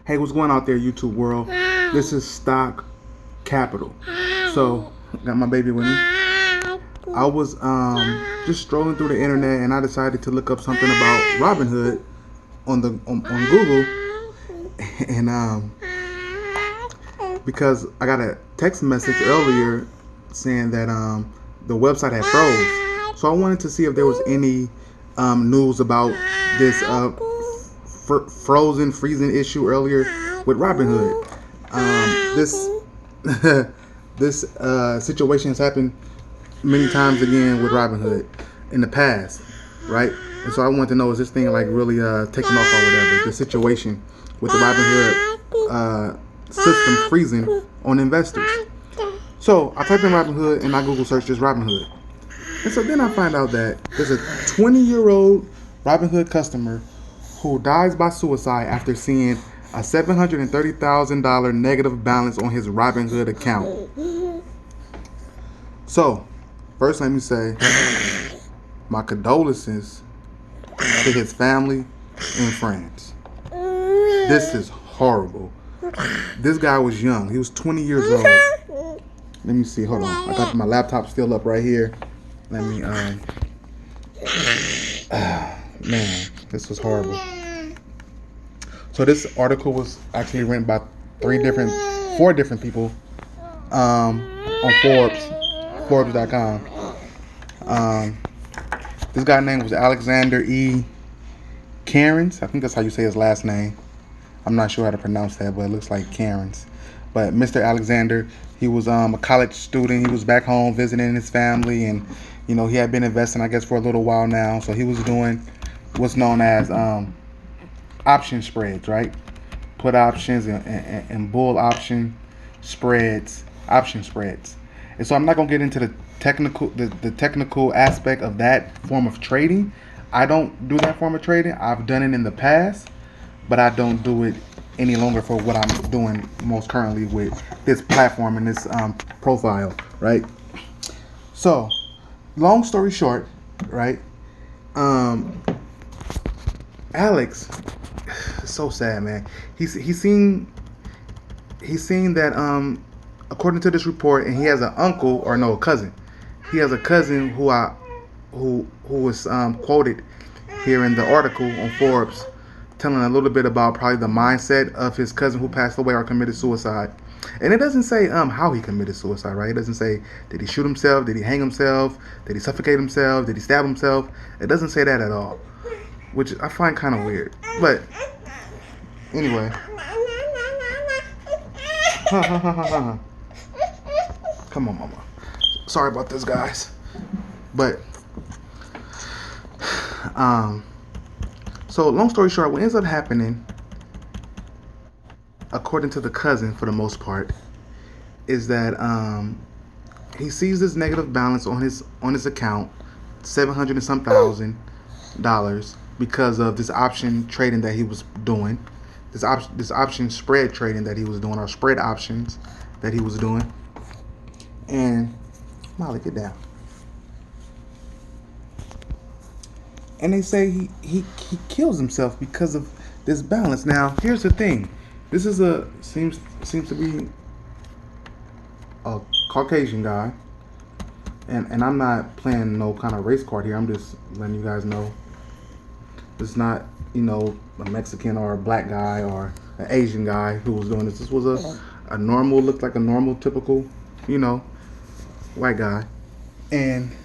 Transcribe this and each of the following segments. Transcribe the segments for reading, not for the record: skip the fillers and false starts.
Hey, what's going out there, YouTube world? This is Stock Capital. So, got my baby with me. I was just strolling through the internet and I decided to look up something about Robinhood on Google, and because I got a text message earlier saying that the website had froze. So I wanted to see if there was any news about this freezing issue earlier with Robinhood. This situation has happened many times again with Robinhood in the past, right? And so I want to know, is this thing like really taking off or whatever? The situation with the Robinhood system freezing on investors. So I type in Robinhood and I Google search this Robinhood. And so then I find out that there's a 20-year-old Robinhood customer who dies by suicide after seeing a $730,000 negative balance on his Robinhood account. So, first let me say my condolences to his family and friends. This is horrible. This guy was young. He was 20 years old. Let me see. Hold on. I got my laptop still up right here. Let me, man, this was horrible. So this article was actually written by four different people on Forbes.com. This guy's name was Alexander E. Cairns. I think that's how you say his last name. I'm not sure how to pronounce that, but it looks like Cairns. But Mr. Alexander, he was a college student. He was back home visiting his family, and you know, he had been investing, I guess, for a little while now. So he was doing what's known as option spreads, right? Put options and bull option spreads, option spreads. And so I'm not gonna get into the technical aspect of that form of trading. I don't do that form of trading. I've done it in the past, but I don't do it any longer for what I'm doing most currently with this platform and this profile, right? So, long story short, right? Alex, so sad, man. He's seen that according to this report, and he has an uncle, or no, a cousin. He has a cousin who was quoted here in the article on Forbes, telling a little bit about probably the mindset of his cousin who passed away or committed suicide. And it doesn't say how he committed suicide, right? It doesn't say, did he shoot himself, did he hang himself, did he suffocate himself, did he stab himself? It doesn't say that at all, which I find kind of weird. But anyway, come on, mama. Sorry about this, guys. But so long story short, what ends up happening, according to the cousin for the most part, is that he sees this negative balance on his account, $700 and some thousand, because of this option trading that he was doing, this option spread trading that he was doing, or spread options that he was doing. And Molly, get down. And they say he kills himself because of this balance. Now, here's the thing. This is seems to be a Caucasian guy. And I'm not playing no kind of race card here. I'm just letting you guys know. It's not, you know, a Mexican or a black guy or an Asian guy who was doing this. This was a normal, looked like a normal, typical, you know, white guy. And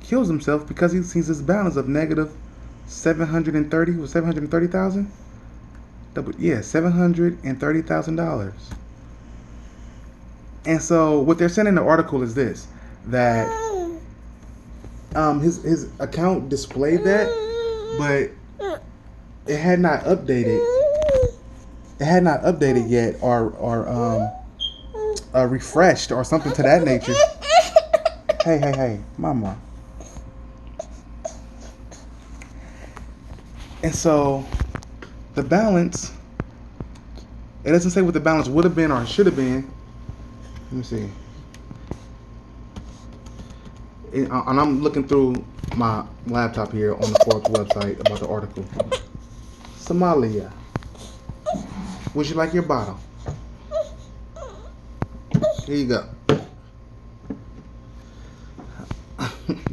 kills himself because he sees this balance of negative 730,000. Yeah, $730,000. And so what they're saying in the article is this, that his account displayed that, but it had not updated. It had not updated yet, or refreshed, or something to that nature. Hey, mama. And so the balance, it doesn't say what the balance would have been or should have been. Let me see. And I'm looking through my laptop here on the Forbes website about the article. Somalia. Would you like your bottle? Here you go.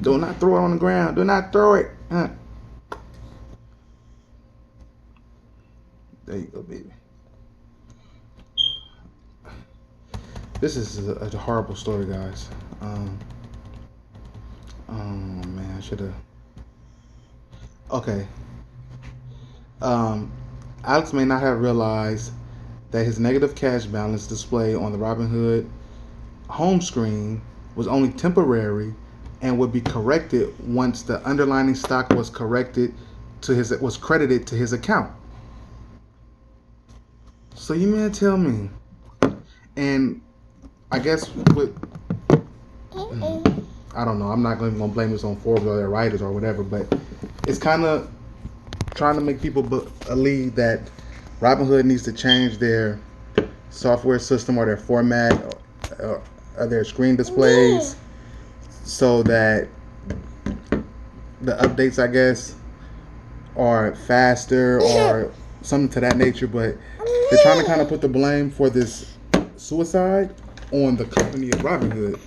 Do not throw it on the ground. Do not throw it. There you go, baby. This is a horrible story, guys. Oh man, I should have. Okay. Alex may not have realized that his negative cash balance displayed on the Robinhood home screen was only temporary and would be corrected once the underlying stock was credited to his account. So you mean to tell me? And I guess with I don't know. I'm not even gonna blame this on Forbes or their writers or whatever, but it's kind of trying to make people believe that Robinhood needs to change their software system or their format or their screen displays so that the updates, I guess, are faster or something to that nature. But they're trying to kind of put the blame for this suicide on the company of Robinhood,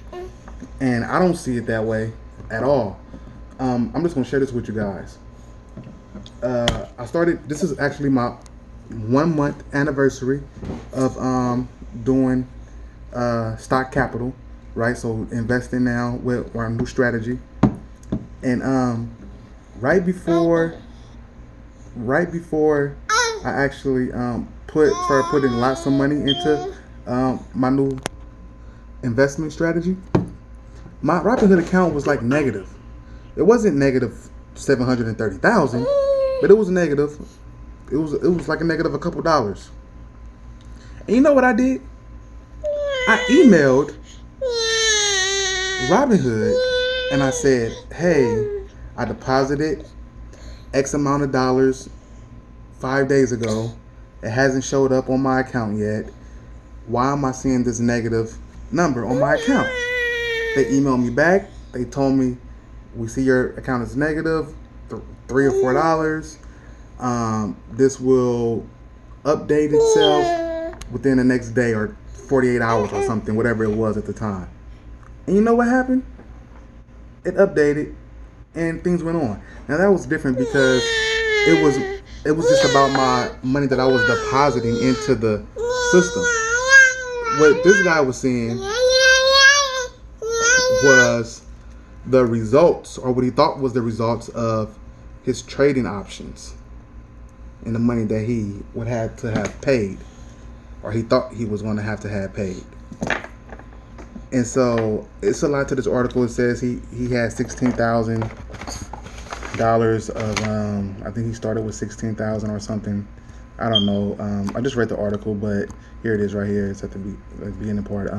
and I don't see it that way at all. I'm just gonna share this with you guys. I started. This is actually my 1 month anniversary of doing stock capital, right? So investing now with our new strategy, and right before I actually started putting lots of money into my new investment strategy, my Robinhood account was like negative. It wasn't negative 730,000, but it was negative. It was like a negative a couple dollars. And you know what I did? I emailed Robinhood and I said, "Hey, I deposited X amount of dollars 5 days ago. It hasn't showed up on my account yet. Why am I seeing this negative number on my account?" They emailed me back. They told me, "We see your account is negative, $3 or $4. This will update itself within the next day or 48 hours or something, whatever it was at the time." And you know what happened? It updated and things went on. Now that was different because it was just about my money that I was depositing into the system. What this guy was seeing was the results, or what he thought was the results of his trading options and the money that he would have to have paid, or he thought he was going to have paid. And so it's a lot to this article. It says he had $16,000 of I think he started with 16,000 or something. I don't know. I just read the article, but here it is right here. It's at the beginning part.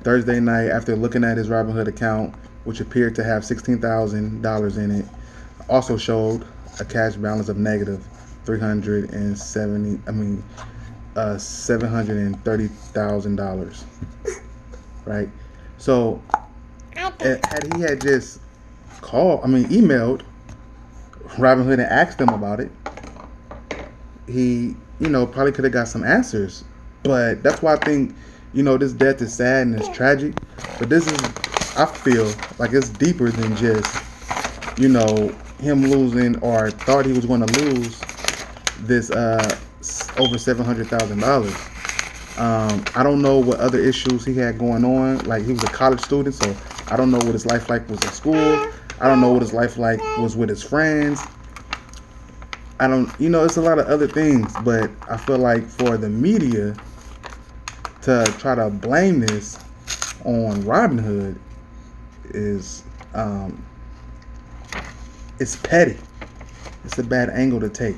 Thursday night, after looking at his Robinhood account, which appeared to have $16,000 in it, also showed a cash balance of negative $730,000. Right. So had he had just emailed Robinhood and asked them about it, he, probably could have got some answers. But that's why I think, this death is sad and it's tragic. But I feel like it's deeper than just, him losing, or thought he was going to lose this over $700,000. I don't know what other issues he had going on. Like, he was a college student, so I don't know what his life like was at school. I don't know what his life like was with his friends. It's a lot of other things, but I feel like for the media to try to blame this on Robinhood is, it's petty. It's a bad angle to take.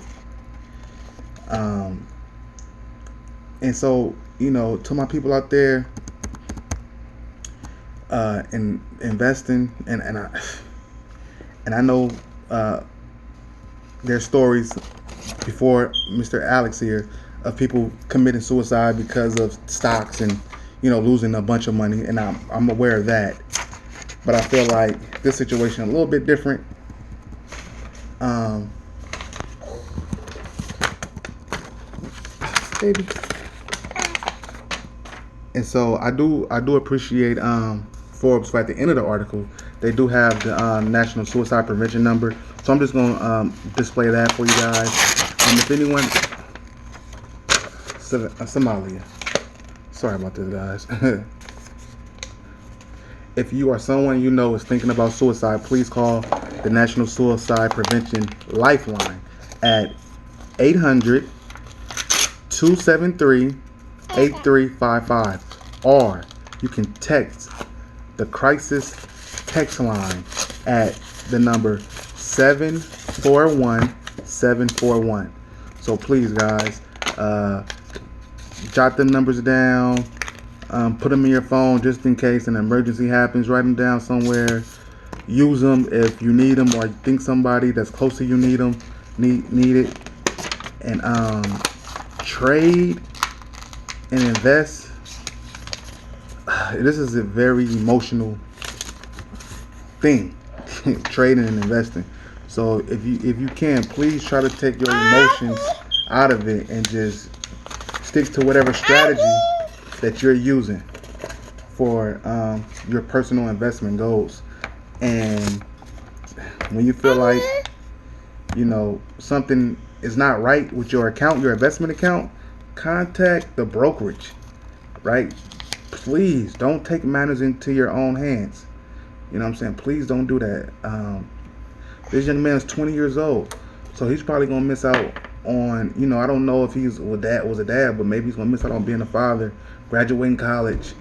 And so, to my people out there, in investing, and I know there's stories before Mr. Alex here of people committing suicide because of stocks and losing a bunch of money, and I'm aware of that. But I feel like this situation a little bit different. baby. And so I do appreciate Forbes. At the end of the article, they do have the National Suicide Prevention number. So I'm just gonna display that for you guys. If anyone, Somalia. Sorry about this, guys. If you or someone you know is thinking about suicide, please call the National Suicide Prevention Lifeline at 800-273-8355, or you can text the crisis text line at the number 741-741. So please, guys, jot the numbers down, put them in your phone just in case an emergency happens. Write them down somewhere. Use them if you need them, or you think somebody that's close to you need it. And trade and invest. This is a very emotional thing, trading and investing. So if you can, please try to take your emotions out of it and just stick to whatever strategy that you're using for your personal investment goals. And when you feel like something is not right with your account, your investment account, contact the brokerage, right? Please don't take matters into your own hands. You know what I'm saying? Please don't do that. This young man is 20 years old, so he's probably gonna miss out on, I don't know if was a dad, but maybe he's gonna miss out on being a father, graduating college,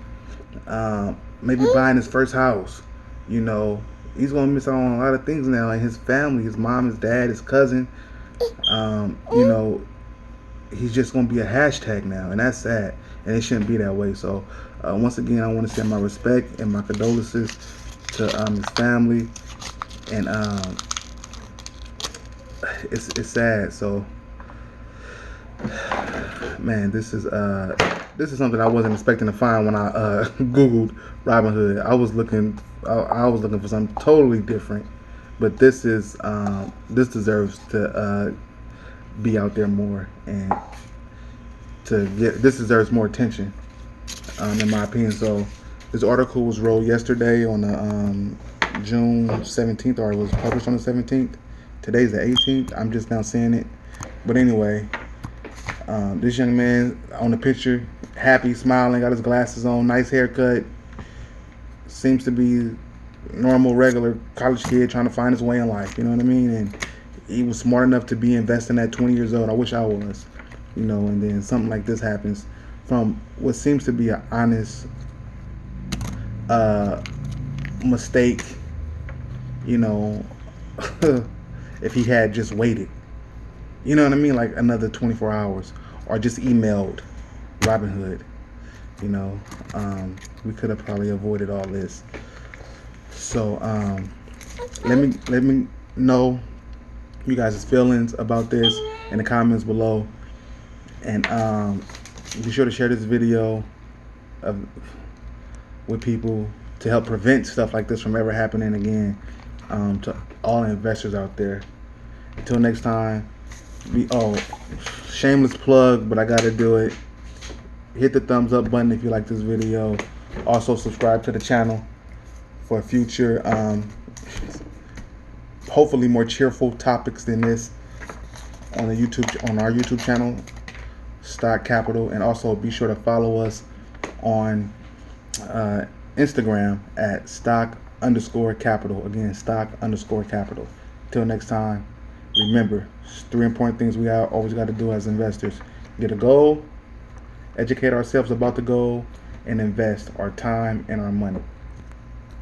maybe buying his first house. He's gonna miss out on a lot of things now, and his family, his mom, his dad, his cousin. He's just gonna be a hashtag now, and that's sad, and it shouldn't be that way. So once again, I want to send my respect and my condolences to his family, and it's sad. So man, this is something I wasn't expecting to find when I googled Robinhood. I was looking for something totally different, but this deserves to be out there more, and this deserves more attention, in my opinion. So this article was wrote yesterday on the June 17th, or it was published on the 17th. Today's the 18th. I'm just now seeing it. But anyway, this young man on the picture, happy, smiling, got his glasses on, nice haircut, seems to be normal, regular college kid trying to find his way in life. You know what I mean? And he was smart enough to be investing at 20 years old. I wish I was. And then something like this happens from what seems to be an honest mistake. If he had just waited, you know what I mean, like another 24 hours, or just emailed Robinhood, we could have probably avoided all this. So let me know you guys' feelings about this in the comments below, and be sure to share this video with people to help prevent stuff like this from ever happening again, to all investors out there. Until next time, shameless plug, but I gotta do it. Hit the thumbs up button if you like this video. Also subscribe to the channel for future hopefully more cheerful topics than this on our YouTube channel, Stock Capital. And also be sure to follow us on Instagram at stock_capital. Again, stock_capital. Till next time, remember, 3 important things we always got to do as investors: get a goal, educate ourselves about the goal, and invest our time and our money.